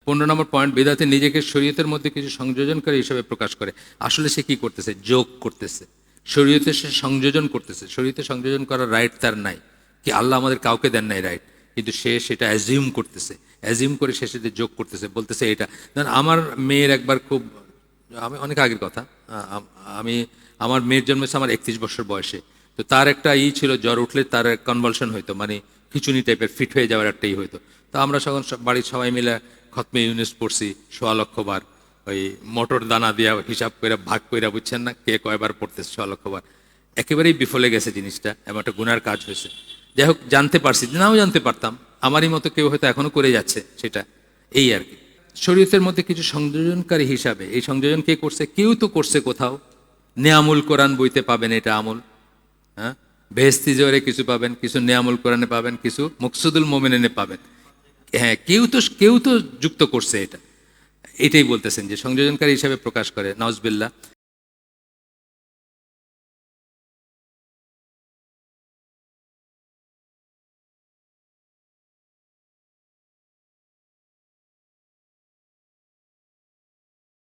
15 নম্বর point, বিদআতে নিজেকে শরীয়তের মধ্যে কিছু সংযোজনকারী হিসেবে প্রকাশ করে। আসলে সে কি করতেছে? যোগ করতেছে। শরীয়তে সে সংযোজন করতেছে। শরীয়তে সংযোজন করার রাইট তার নাই, কি আল্লাহ আমাদের কাউকে দেন নাই রাইট, কিন্তু সে সেটা অ্যাজিউম করতেছে। অ্যাজিউম করে সে সেটা যোগ করতেছে, বলতেছে এটা। ধরেন আমার মেয়ের একবার খুব, আমি অনেক আগের কথা, আমি আমার মেয়ের জন্মেছে আমার 31 বছর বয়সে। তো তার একটা ছিল, জ্বর উঠলে তার কনভালশন হইতো, মানে খিচুনি টাইপের ফিট হয়ে যাওয়ার একটাই হইতো। তো আমরা যখন বাড়ির সবাই মিলে খতমে ইউনুস পড়ছি 1.25 লক্ষ বার, ওই মোটর দানা দিয়া হিসাব করে ভাগ করে, বুঝছেন না, কে কয়বার পড়তেছে 1.25 লক্ষ বার। একেবারেই বিফলে গেছে জিনিসটা, এমন একটা গুনার কাজ হয়েছে। যাই হোক, জানতে পারছি, নাও জানতে পারতাম, আমারই মতো কেউ হয়তো এখনো করে যাচ্ছে সেটা, এই আর কি। শরীয়তের মধ্যে কিছু সংযোজনকারী হিসাবে, এই সংযোজন কে করছে? কেউ তো করছে কোথাও। নেয়ামুল কোরআন বইতে পাবেন এটা আমল, হ্যাঁ, বেহেস্তি জোরে কিছু পাবেন, কিছু নেয়ামুল কোরআনে পাবেন, কিছু মুকসুদুল মোমেনে পাবেন। হ্যাঁ, কেউ তো যুক্ত করছে এটা, এটাই বলতেছেন যে সংযোজনকারী হিসাবে প্রকাশ করে, নাউজবিল্লাহ।